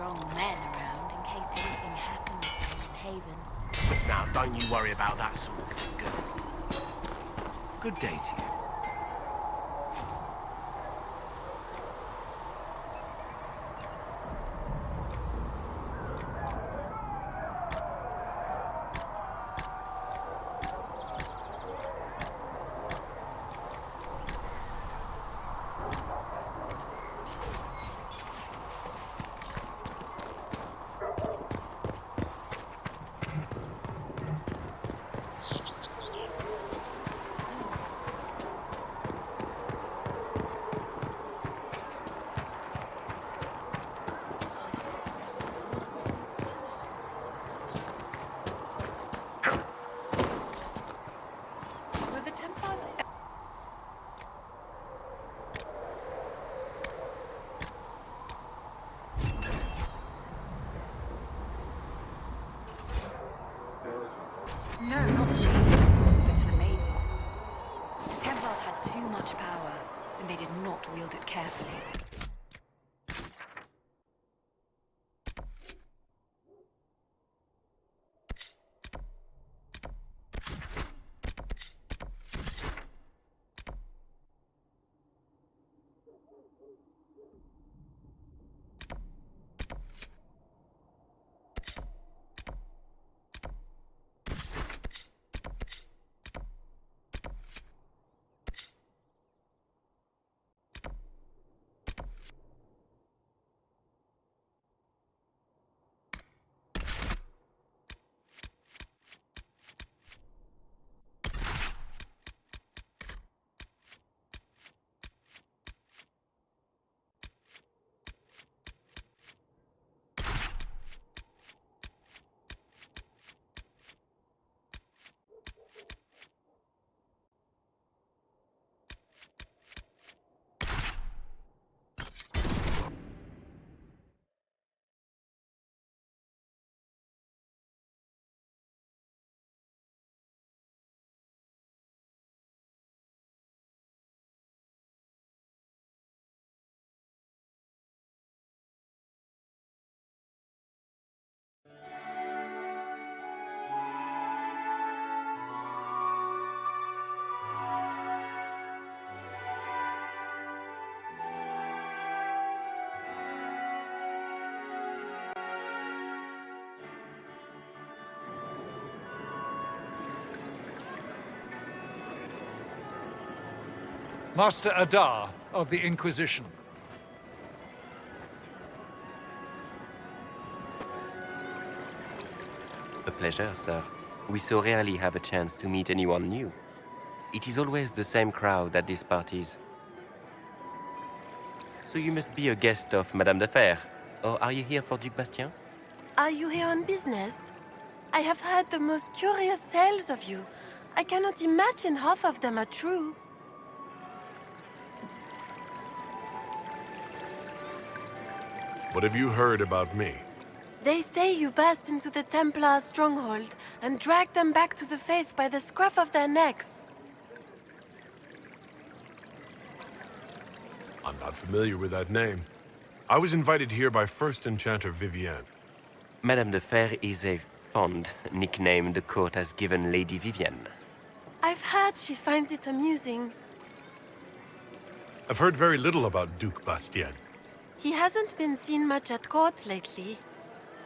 strong men around in case anything happens here in Haven. Now, don't you worry about that sort of thing, girl. Good day to you. No, not to me, but to the mages. The Templars had too much power, and they did not wield it carefully. Master Adar of the Inquisition. A pleasure, sir. We so rarely have a chance to meet anyone new. It is always the same crowd at these parties. So you must be a guest of Madame de Fer, or are you here for Duc Bastien? Are you here on business? I have heard the most curious tales of you. I cannot imagine half of them are true. What have you heard about me? They say you burst into the Templar stronghold and dragged them back to the faith by the scruff of their necks. I'm not familiar with that name. I was invited here by First Enchanter Vivienne. Madame de Fer is a fond nickname the court has given Lady Vivienne. I've heard she finds it amusing. I've heard very little about Duc Bastien. He hasn't been seen much at court lately.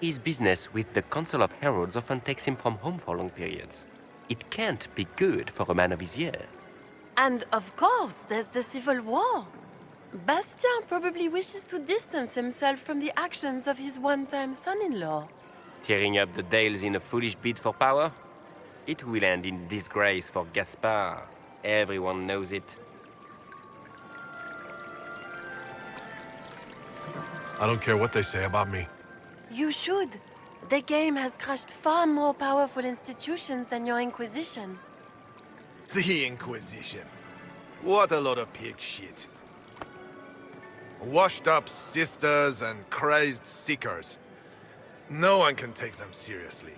His business with the Council of Heralds often takes him from home for long periods. It can't be good for a man of his years. And of course, there's the Civil War. Bastien probably wishes to distance himself from the actions of his one-time son-in-law. Tearing up the Dales in a foolish bid for power? It will end in disgrace for Gaspard. Everyone knows it. I don't care what they say about me. You should. The game has crushed far more powerful institutions than your Inquisition. The Inquisition. What a lot of pig shit. Washed-up sisters and crazed seekers. No one can take them seriously.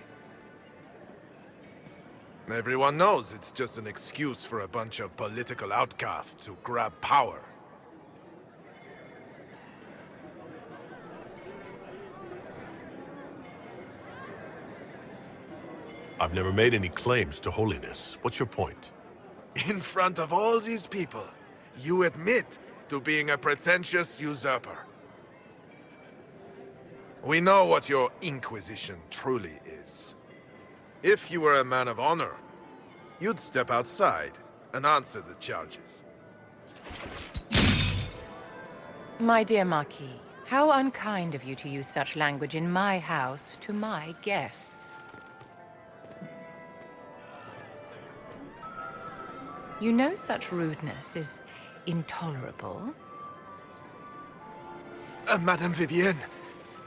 Everyone knows it's just an excuse for a bunch of political outcasts to grab power. I've never made any claims to holiness. What's your point? In front of all these people, you admit to being a pretentious usurper. We know what your Inquisition truly is. If you were a man of honor, you'd step outside and answer the charges. My dear Marquis, how unkind of you to use such language in my house to my guests. You know such rudeness is intolerable. Madame Vivienne,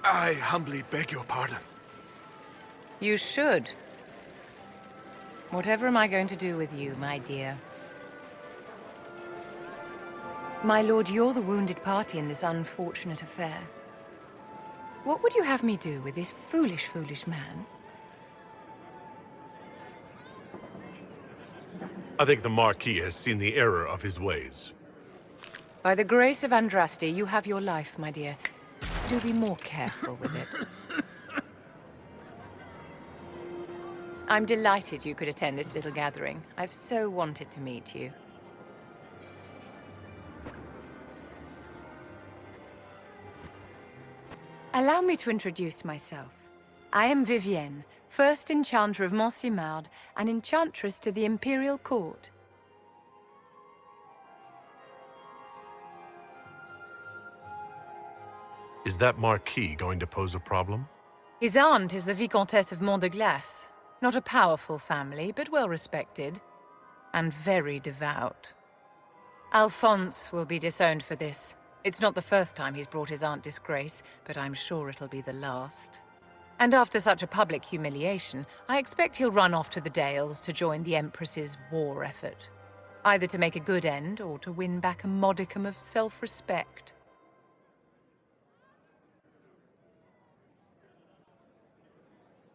I humbly beg your pardon. You should. Whatever am I going to do with you, my dear? My lord, you're the wounded party in this unfortunate affair. What would you have me do with this foolish, foolish man? I think the Marquis has seen the error of his ways. By the grace of Andraste, you have your life, my dear. Do be more careful with it. I'm delighted you could attend this little gathering. I've so wanted to meet you. Allow me to introduce myself. I am Vivienne, first Enchanter of Montsimard and Enchantress to the Imperial Court. Is that Marquis going to pose a problem? His aunt is the Vicomtesse of Mont de Glace. Not a powerful family, but well respected. And very devout. Alphonse will be disowned for this. It's not the first time he's brought his aunt disgrace, but I'm sure it'll be the last. And after such a public humiliation, I expect he'll run off to the Dales to join the Empress's war effort. Either to make a good end, or to win back a modicum of self-respect.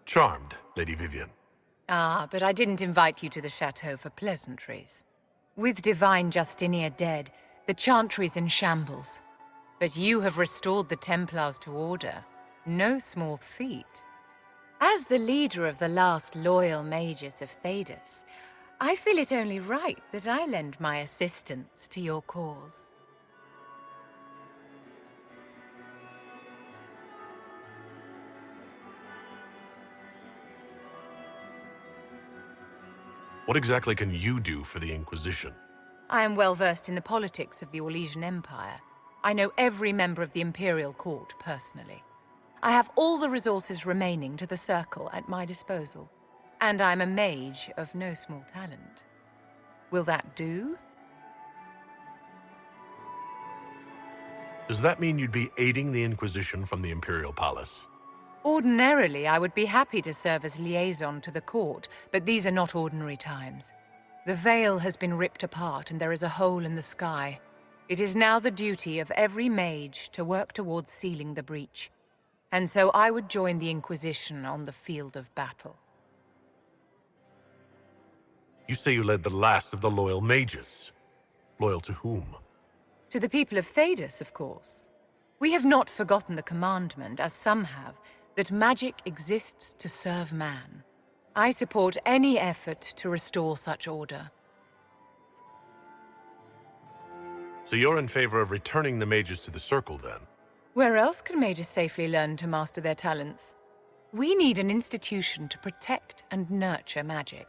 Charmed, Lady Vivienne. Ah, but I didn't invite you to the chateau for pleasantries. With divine Justinia dead, the Chantry's in shambles. But you have restored the Templars to order. No small feat. As the leader of the last loyal mages of Thedas, I feel it only right that I lend my assistance to your cause. What exactly can you do for the Inquisition? I am well versed in the politics of the Orlesian Empire. I know every member of the Imperial Court personally. I have all the resources remaining to the Circle at my disposal. And I'm a mage of no small talent. Will that do? Does that mean you'd be aiding the Inquisition from the Imperial Palace? Ordinarily, I would be happy to serve as liaison to the court, but these are not ordinary times. The veil has been ripped apart and there is a hole in the sky. It is now the duty of every mage to work towards sealing the breach. And so I would join the Inquisition on the field of battle. You say you led the last of the loyal mages. Loyal to whom? To the people of Thedas, of course. We have not forgotten the commandment, as some have, that magic exists to serve man. I support any effort to restore such order. So you're in favor of returning the mages to the Circle, then? Where else can mages safely learn to master their talents? We need an institution to protect and nurture magic.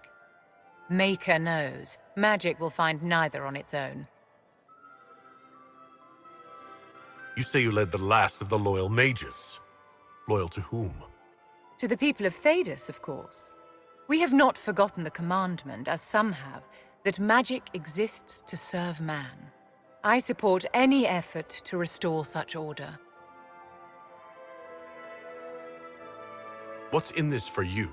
Maker knows, magic will find neither on its own. You say you led the last of the loyal mages. Loyal to whom? To the people of Thedas, of course. We have not forgotten the commandment, as some have, that magic exists to serve man. I support any effort to restore such order. What's in this for you?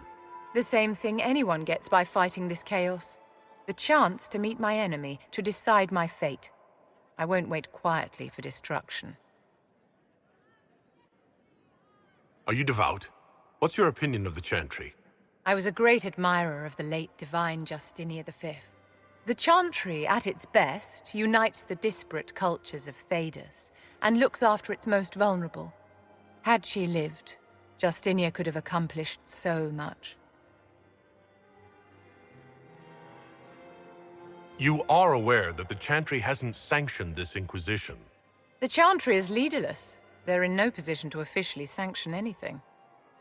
The same thing anyone gets by fighting this chaos. The chance to meet my enemy, to decide my fate. I won't wait quietly for destruction. Are you devout? What's your opinion of the Chantry? I was a great admirer of the late divine Justinia V. The Chantry, at its best, unites the disparate cultures of Thedas and looks after its most vulnerable. Had she lived, Justinia could have accomplished so much. You are aware that the Chantry hasn't sanctioned this Inquisition. The Chantry is leaderless. They're in no position to officially sanction anything.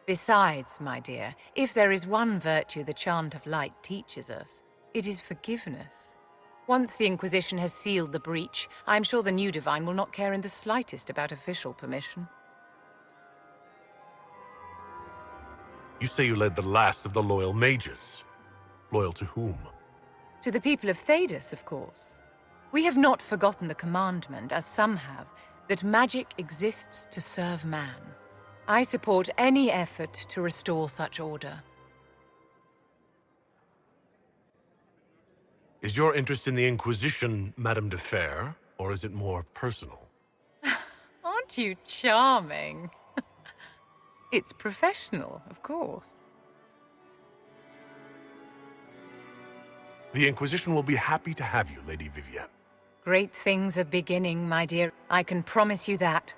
Besides, my dear, if there is one virtue the Chant of Light teaches us, it is forgiveness. Once the Inquisition has sealed the breach, I'm sure the new Divine will not care in the slightest about official permission. You say you led the last of the loyal mages. Loyal to whom? To the people of Thedas, of course. We have not forgotten the commandment, as some have, that magic exists to serve man. I support any effort to restore such order. Is your interest in the Inquisition, Madame de Fer, or is it more personal? Aren't you charming? It's professional, of course. The Inquisition will be happy to have you, Lady Vivienne. Great things are beginning, my dear. I can promise you that.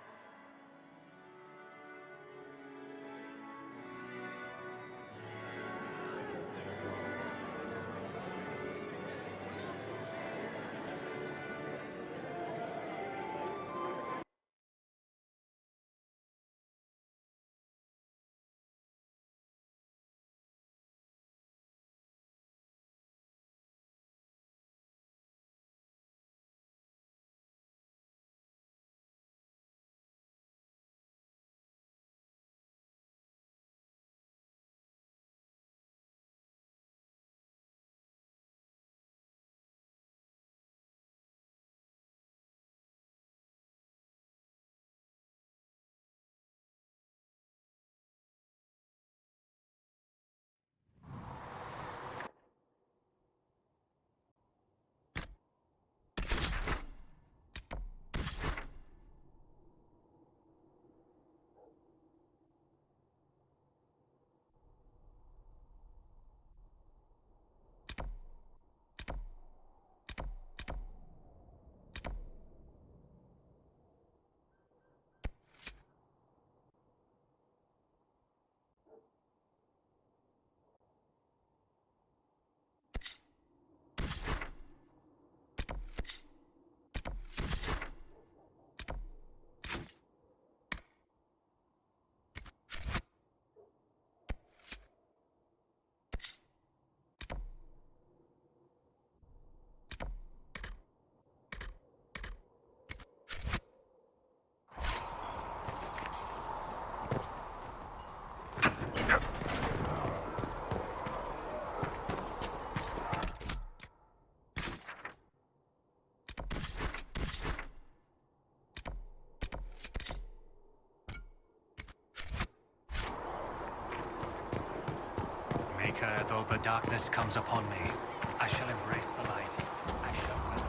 Maker, though the darkness comes upon me, I shall embrace the light. I shall weather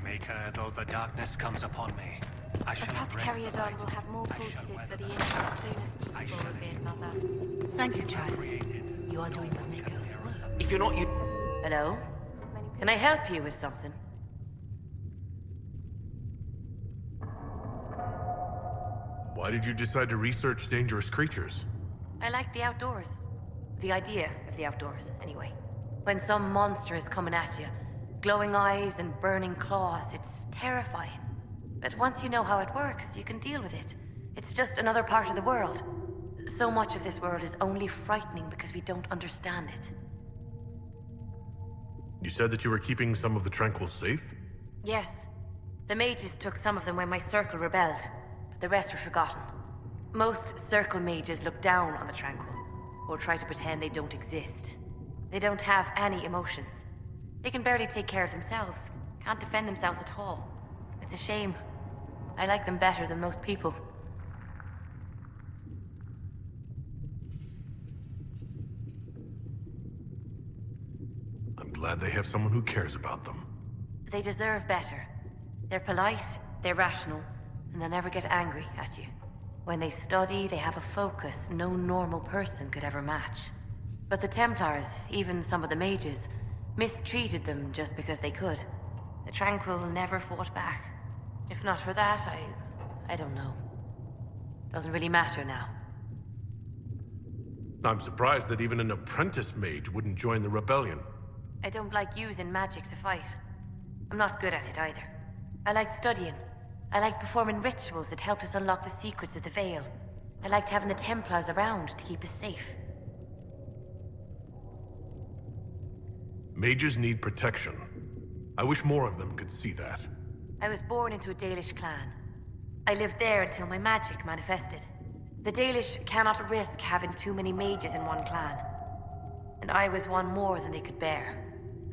Maker, though the darkness comes upon me, I shall embrace Apothecary the Adon light. will have more I shall poultices for weather the the inn storm. as soon as I possible, shall revered mother. Thank you, child. created. You are doing the Maker's work. If you're not you. Hello? Can I help you with something? Why did you decide to research dangerous creatures? I like the outdoors. The idea of the outdoors, anyway. When some monster is coming at you, glowing eyes and burning claws, it's terrifying. But once you know how it works, you can deal with it. It's just another part of the world. So much of this world is only frightening because we don't understand it. You said that you were keeping some of the Tranquils safe? Yes. The mages took some of them when my circle rebelled, but the rest were forgotten. Most circle mages look down on the Tranquil, or try to pretend they don't exist. They don't have any emotions. They can barely take care of themselves, can't defend themselves at all. It's a shame. I like them better than most people. I'm glad they have someone who cares about them. They deserve better. They're polite, they're rational, and they'll never get angry at you. When they study, they have a focus no normal person could ever match. But the Templars, even some of the mages, mistreated them just because they could. The Tranquil never fought back. If not for that, I don't know. Doesn't really matter now. I'm surprised that even an apprentice mage wouldn't join the rebellion. I don't like using magic to fight. I'm not good at it either. I liked studying. I liked performing rituals that helped us unlock the secrets of the Veil. I liked having the Templars around to keep us safe. Mages need protection. I wish more of them could see that. I was born into a Dalish clan. I lived there until my magic manifested. The Dalish cannot risk having too many mages in one clan. And I was one more than they could bear.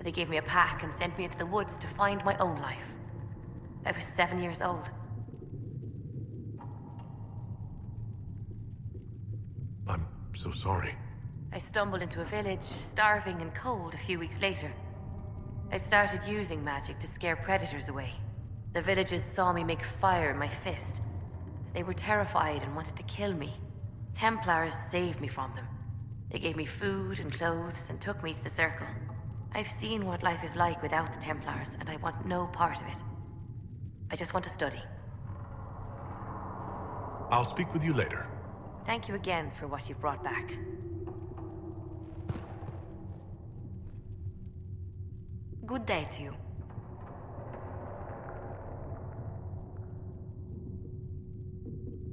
They gave me a pack and sent me into the woods to find my own life. I was 7 years old. I'm so sorry. I stumbled into a village, starving and cold a few weeks later. I started using magic to scare predators away. The villagers saw me make fire in my fist. They were terrified and wanted to kill me. Templars saved me from them. They gave me food and clothes and took me to the Circle. I've seen what life is like without the Templars, and I want no part of it. I just want to study. I'll speak with you later. Thank you again for what you've brought back. Good day to you.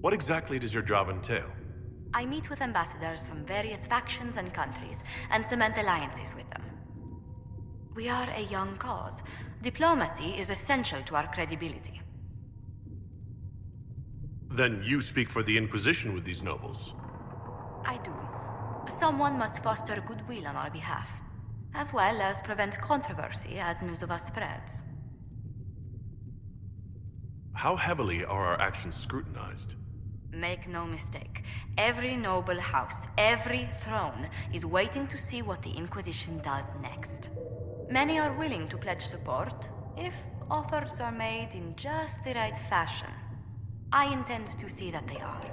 What exactly does your job entail? I meet with ambassadors from various factions and countries and cement alliances with them. We are a young cause. Diplomacy is essential to our credibility. Then you speak for the Inquisition with these nobles. I do. Someone must foster goodwill on our behalf, as well as prevent controversy as news of us spreads. How heavily are our actions scrutinized? Make no mistake, every noble house, every throne is waiting to see what the Inquisition does next. Many are willing to pledge support, if offers are made in just the right fashion. I intend to see that they are.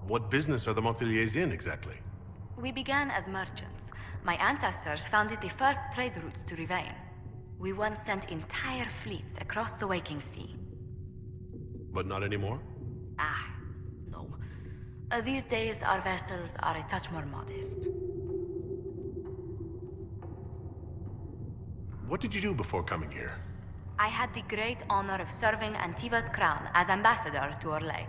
What business are the Monteliers in, exactly? We began as merchants. My ancestors founded the first trade routes to Rivain. We once sent entire fleets across the Waking Sea. But not anymore? No. These days, our vessels are a touch more modest. What did you do before coming here? I had the great honor of serving Antiva's crown as ambassador to Orlais.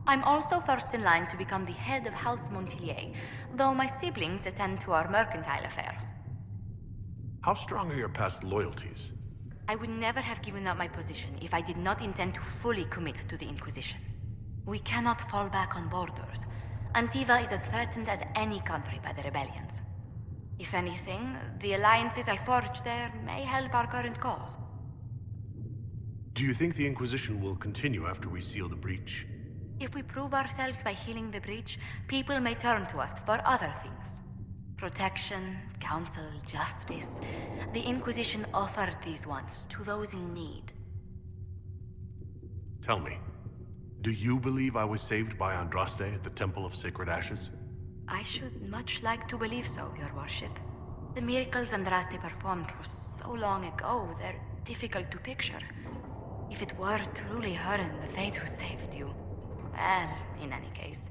I'm also first in line to become the head of House Montelier, though my siblings attend to our mercantile affairs. How strong are your past loyalties? I would never have given up my position if I did not intend to fully commit to the Inquisition. We cannot fall back on borders. Antiva is as threatened as any country by the rebellions. If anything, the alliances I forged there may help our current cause. Do you think the Inquisition will continue after we seal the breach? If we prove ourselves by healing the breach, people may turn to us for other things. Protection, counsel, justice. The Inquisition offered these once to those in need. Tell me, do you believe I was saved by Andraste at the Temple of Sacred Ashes? I should much like to believe so, Your Worship. The miracles Andraste performed were so long ago, they're difficult to picture. If it were truly her and the Fate who saved you... Well, in any case,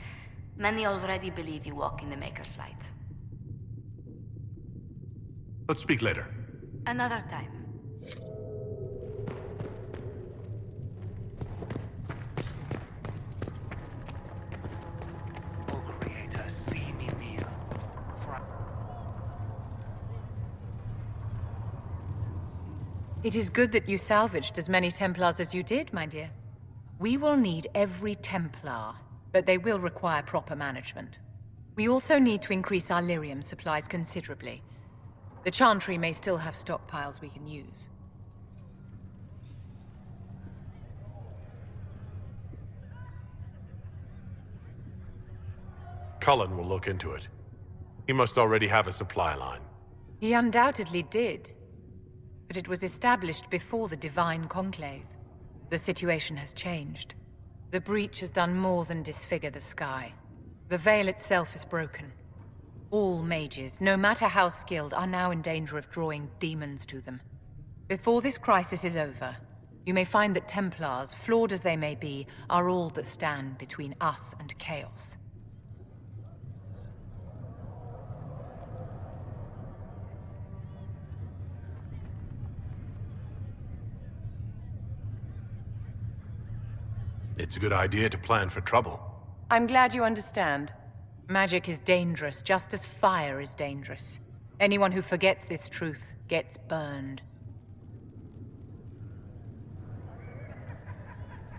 many already believe you walk in the Maker's light. Let's speak later. Another time. O Creator, see me kneel. It is good that you salvaged as many Templars as you did, my dear. We will need every Templar, but they will require proper management. We also need to increase our lyrium supplies considerably. The Chantry may still have stockpiles we can use. Cullen will look into it. He must already have a supply line. He undoubtedly did. but it was established before the Divine Conclave. The situation has changed. The breach has done more than disfigure the sky. The veil itself is broken. All mages, no matter how skilled, are now in danger of drawing demons to them. Before this crisis is over, you may find that Templars, flawed as they may be, are all that stand between us and chaos. It's a good idea to plan for trouble. I'm glad you understand. Magic is dangerous, just as fire is dangerous. Anyone who forgets this truth gets burned.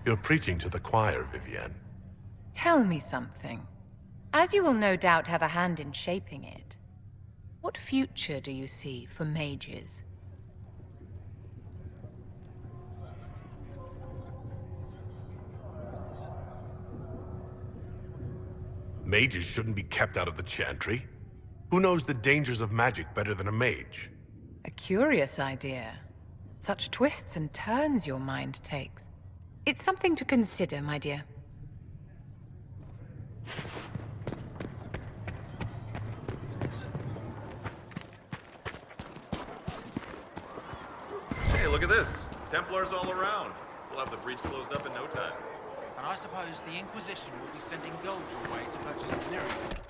You're preaching to the choir, Vivienne. Tell me something. As you will no doubt have a hand in shaping it, what future do you see for mages? Mages shouldn't be kept out of the chantry. Who knows the dangers of magic better than a mage? A curious idea. Such twists and turns your mind takes. It's something to consider, my dear. Hey, look at this. Templars all around. We'll have the breach closed up in no time. And I suppose the Inquisition will be sending gold your way to purchase the miracle.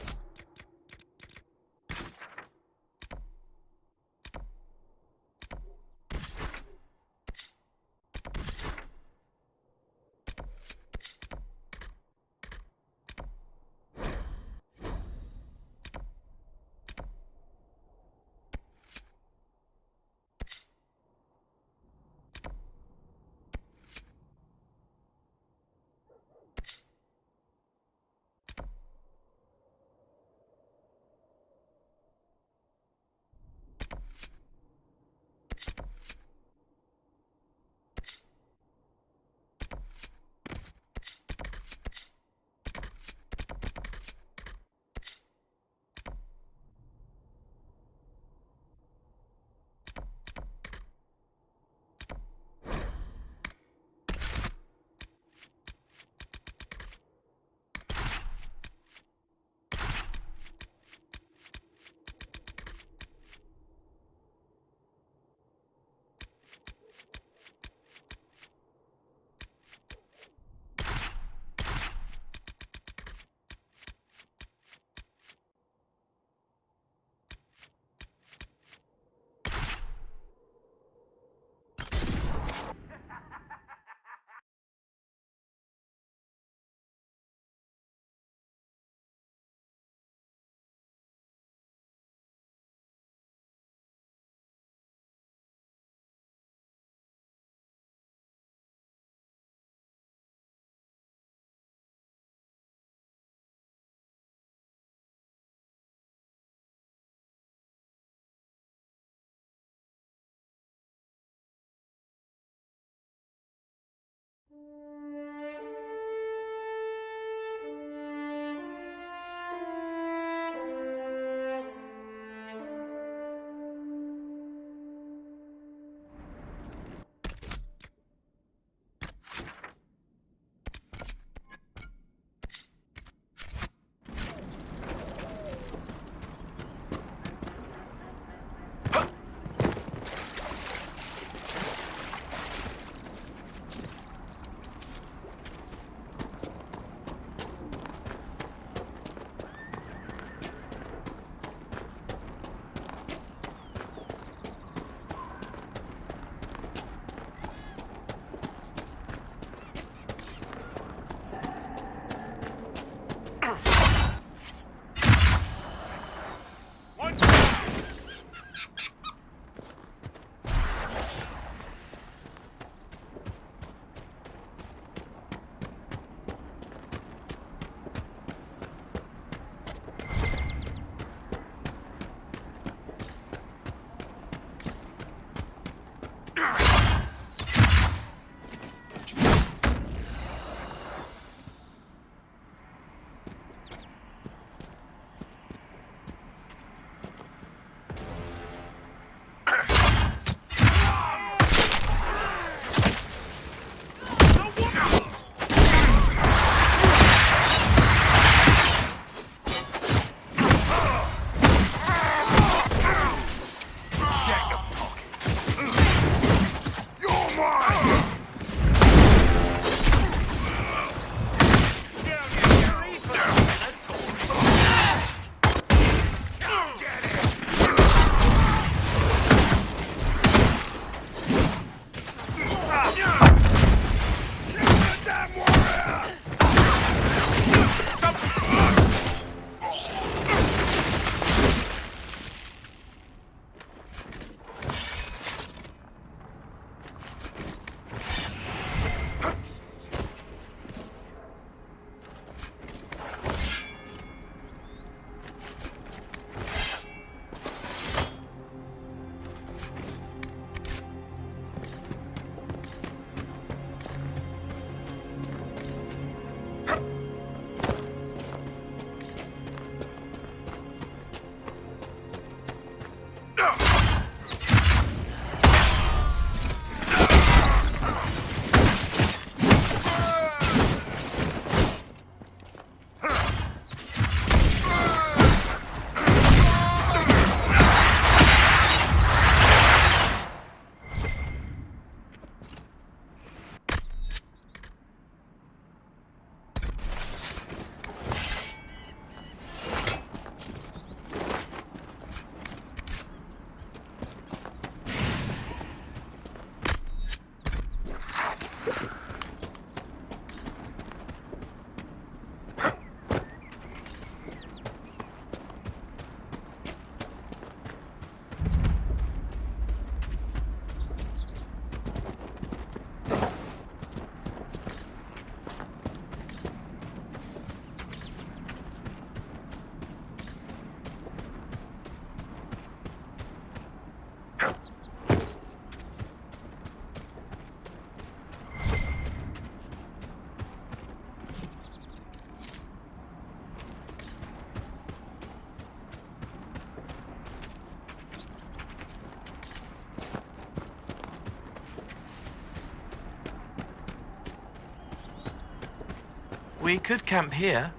We could camp here.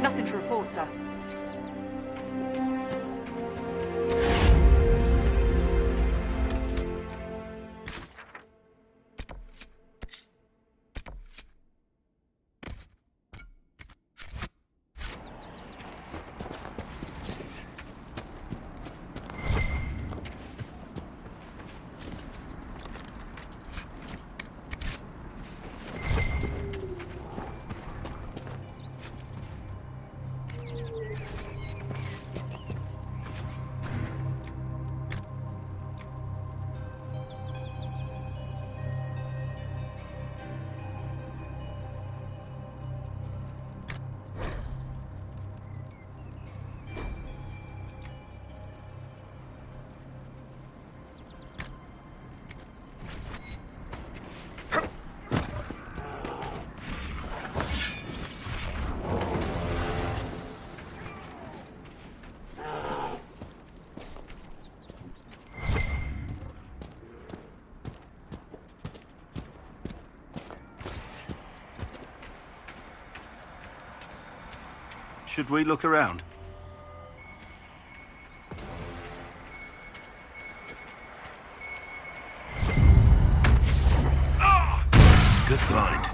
Nothing to report, sir. Should we look around? Good find.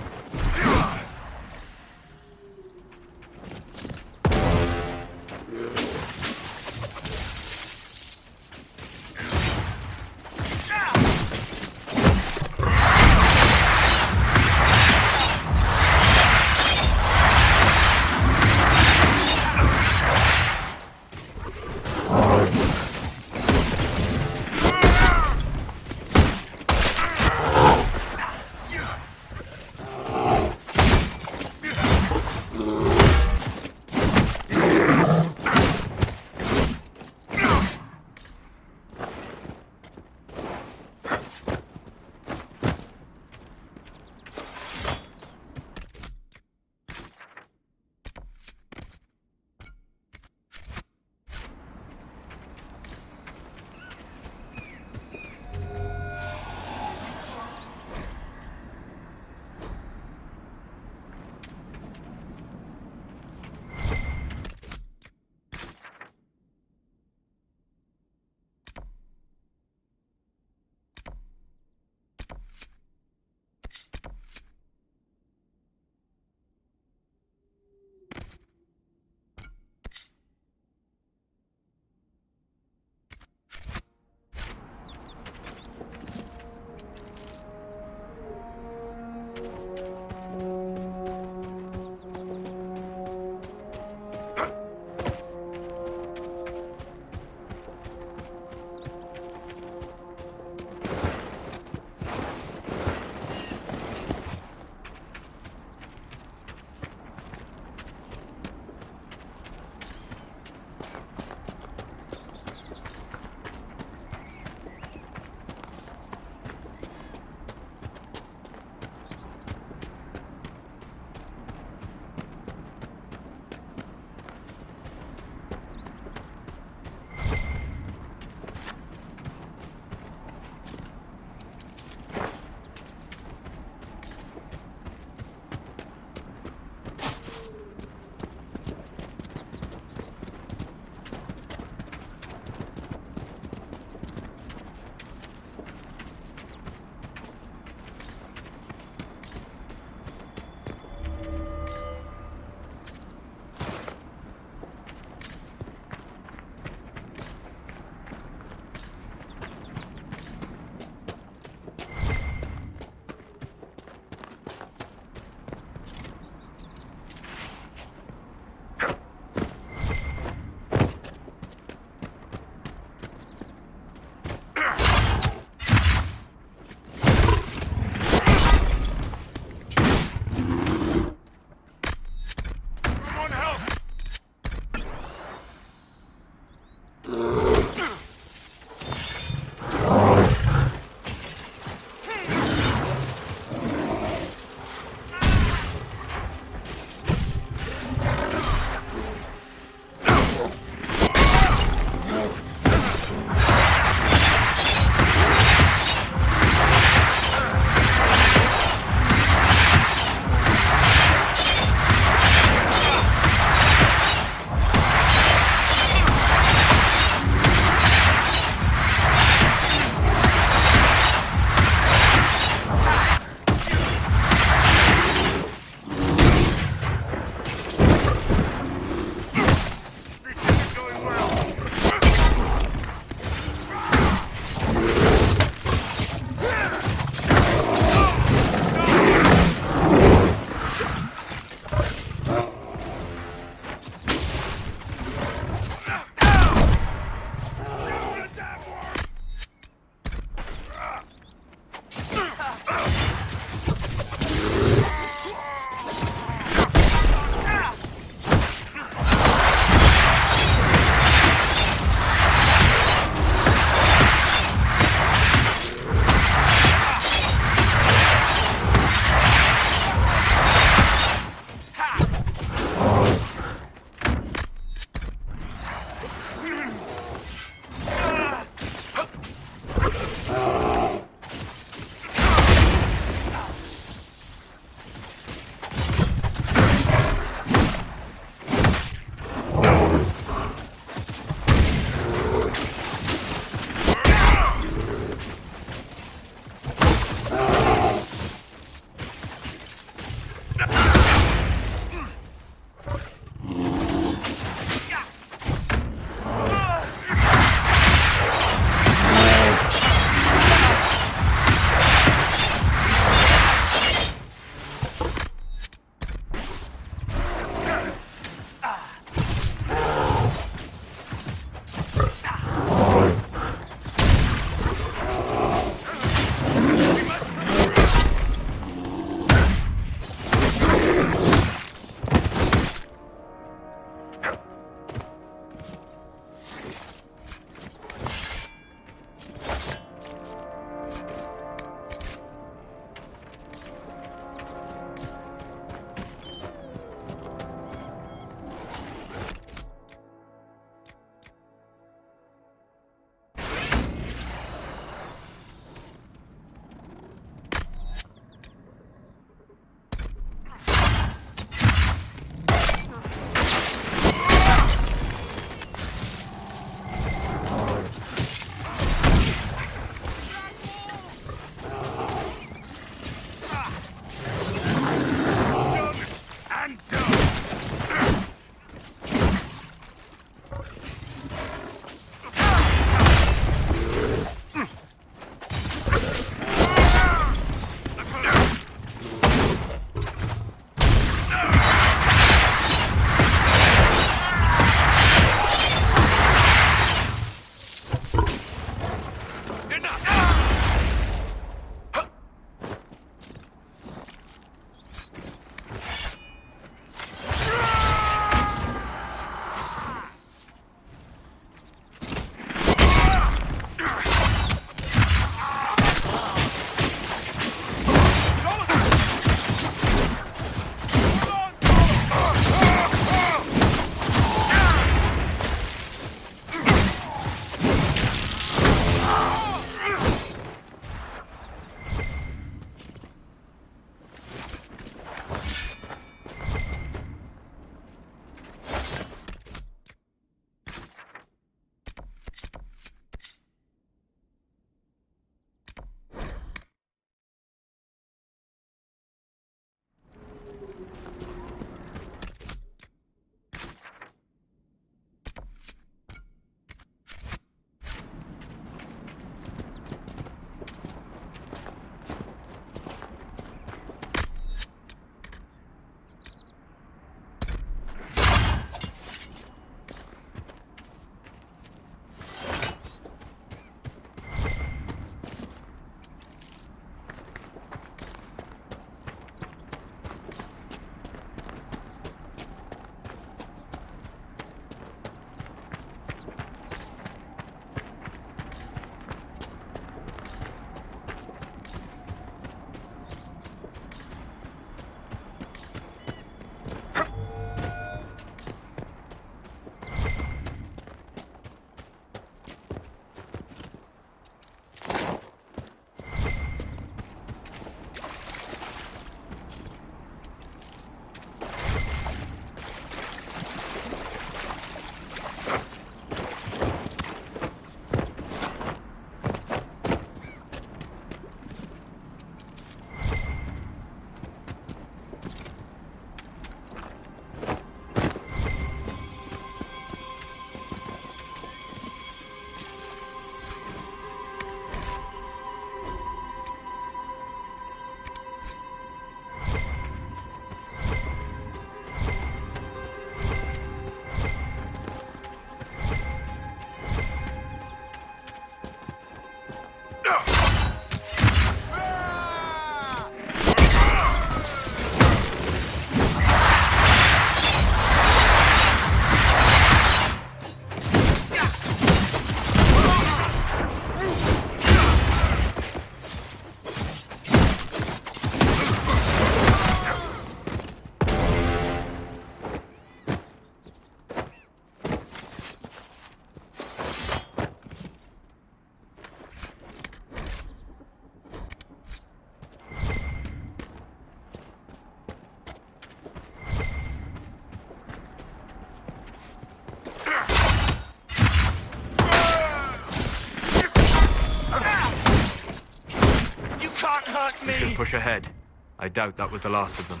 push ahead. I doubt that was the last of them.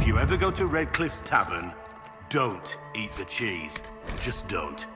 If you ever go to Redcliffe's Tavern, don't eat the cheese. Just don't.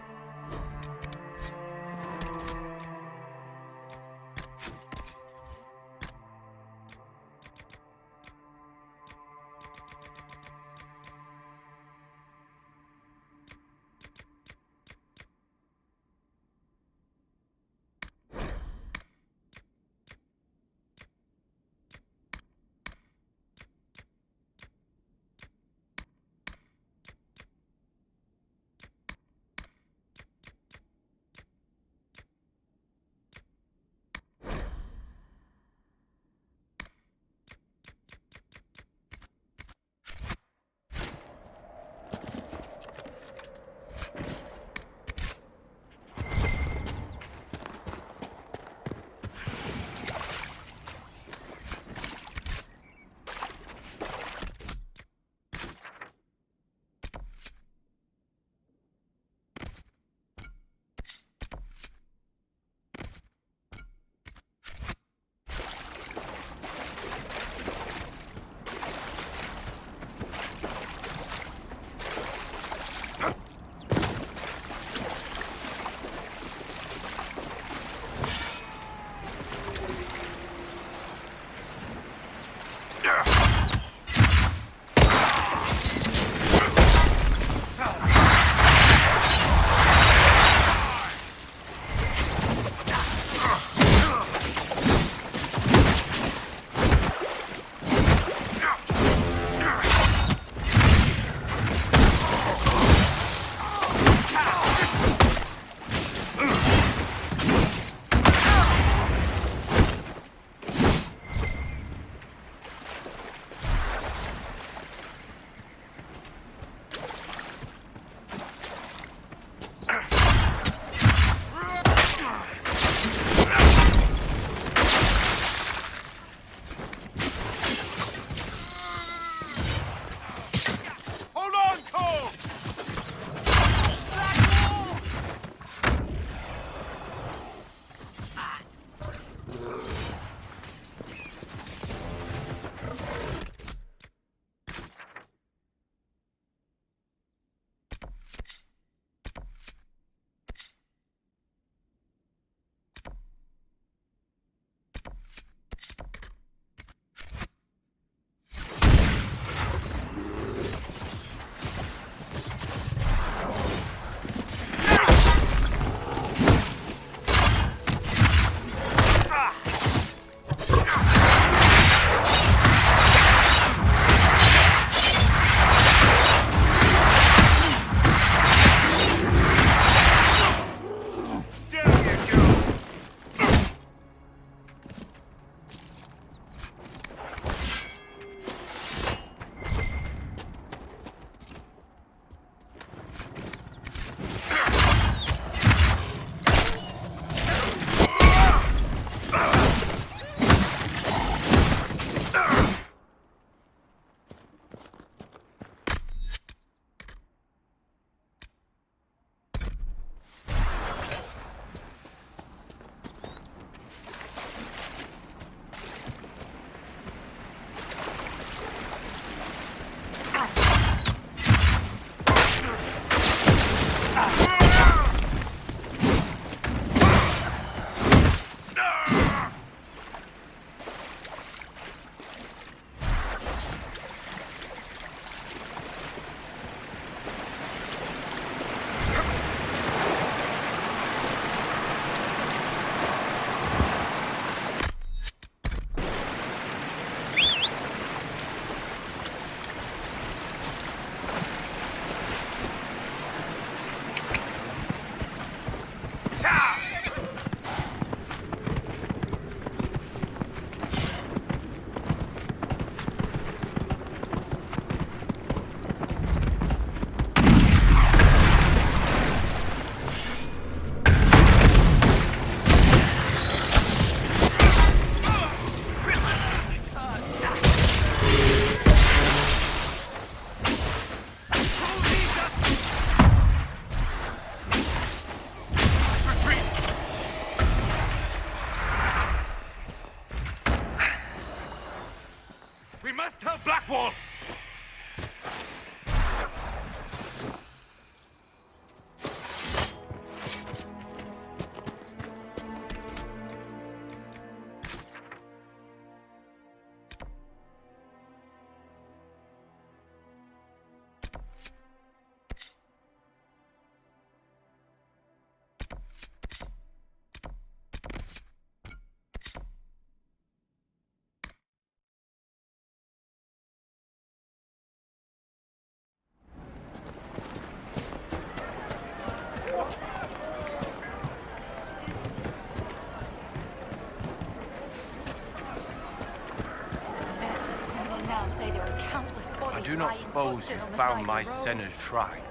do not suppose you found my Senna's shrine?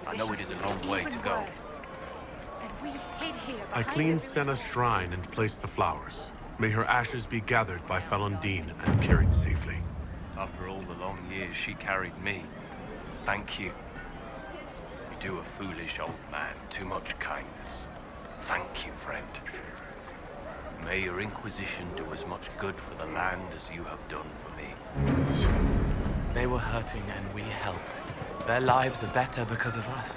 I know it is a long way to go. I cleaned Senna's shrine and placed the flowers. May her ashes be gathered by Falundine and carried safely. After all the long years she carried me, thank you. You do a foolish old man too much kindness. Thank you, friend. May your Inquisition do as much good for the land as you have done for me. They were hurting and we helped. Their lives are better because of us.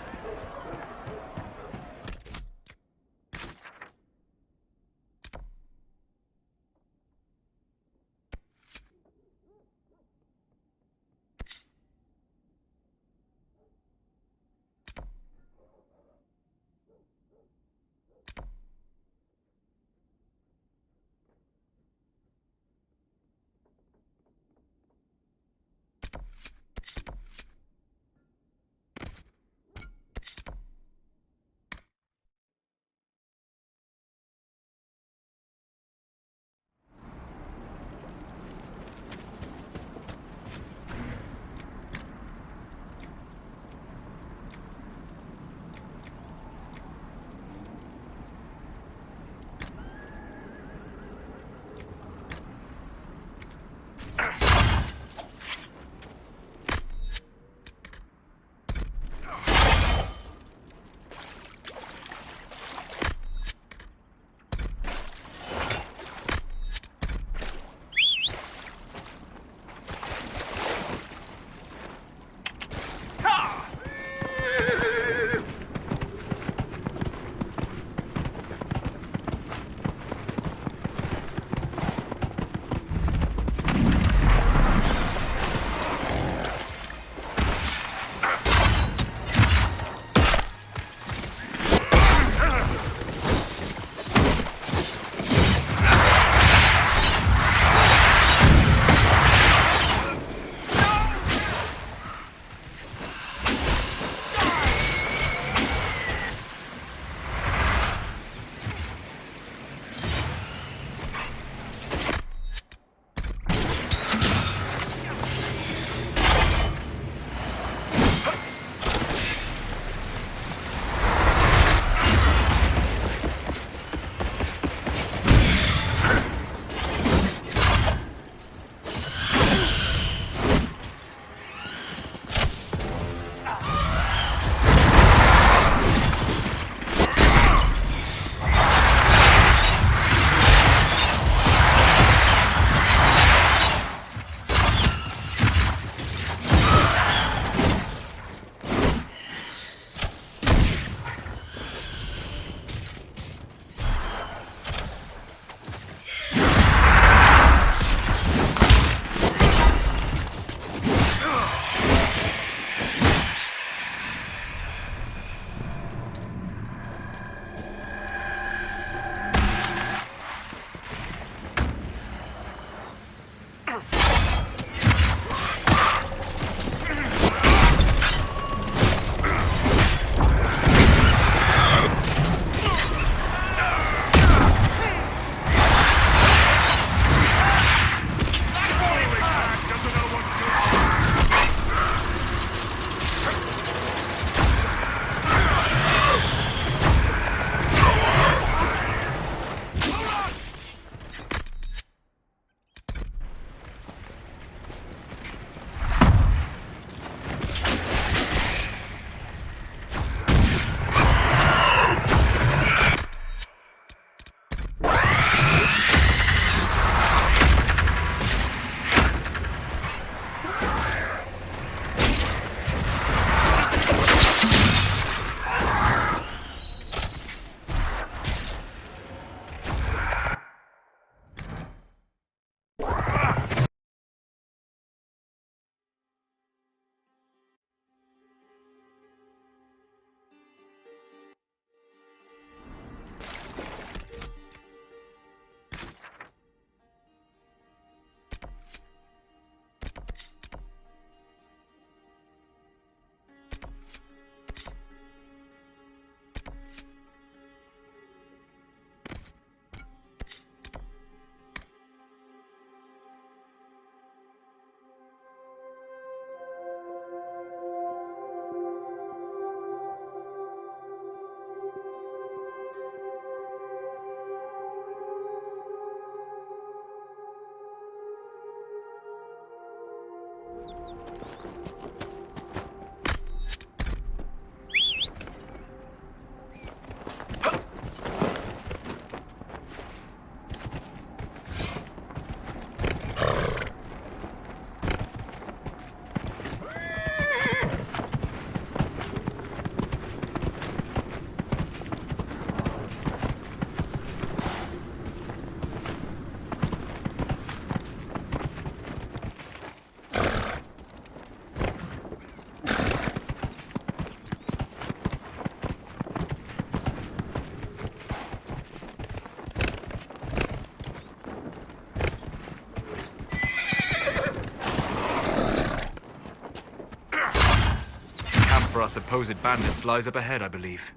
for our supposed bandits lies up ahead, I believe.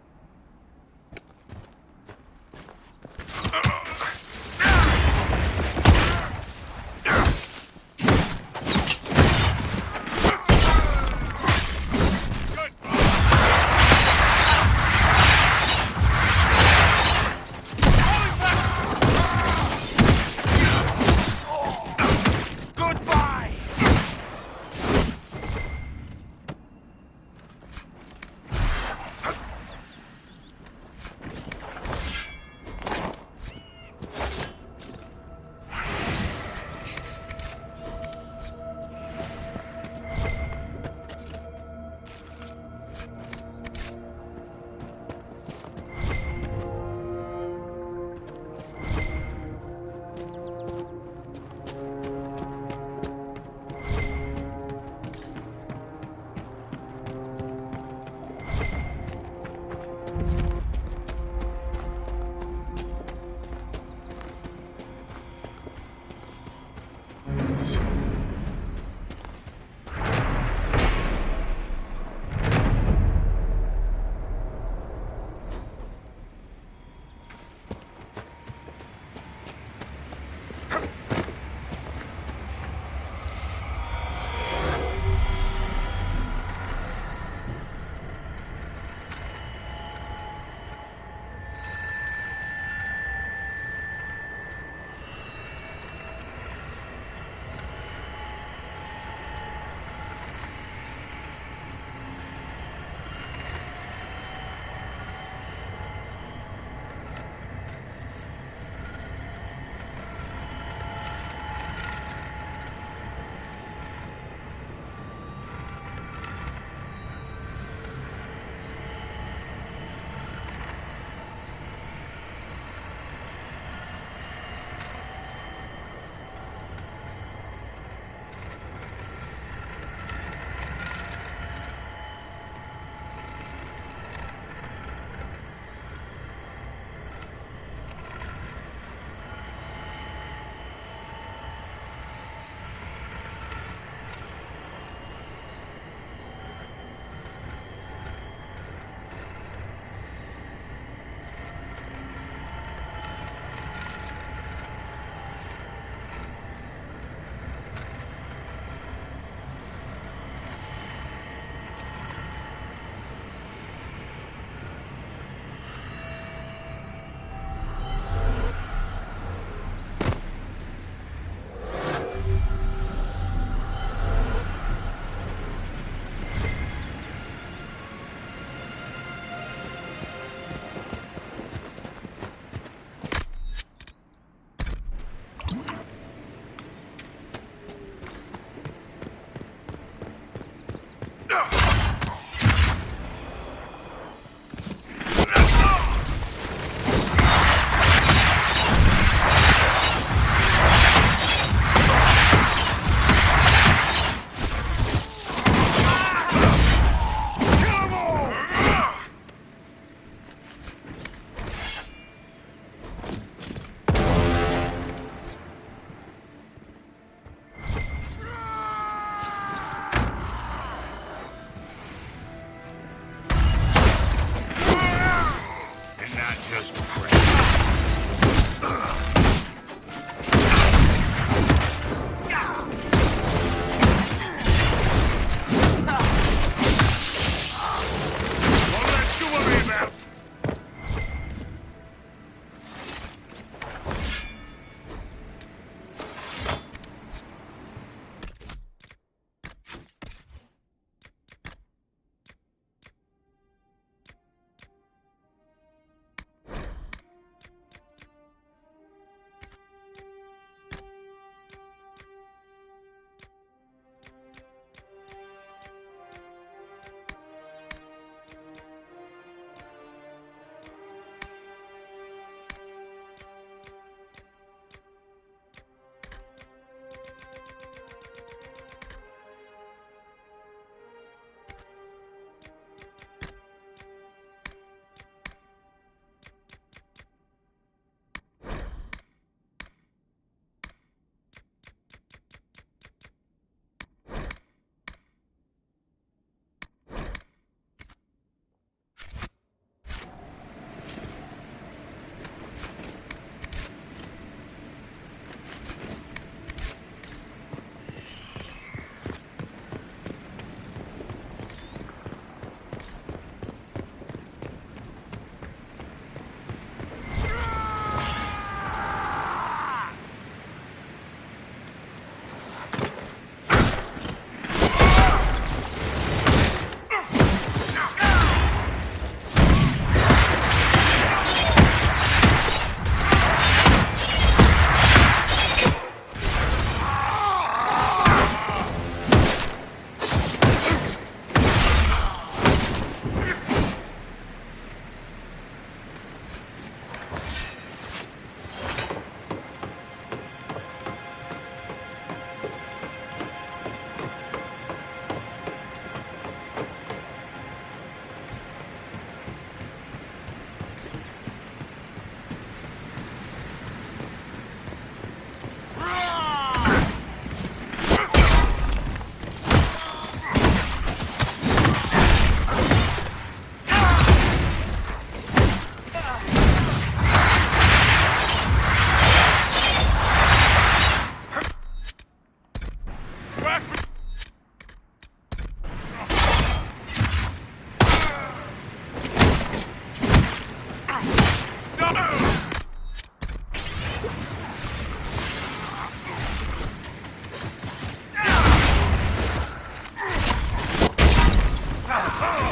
Ah!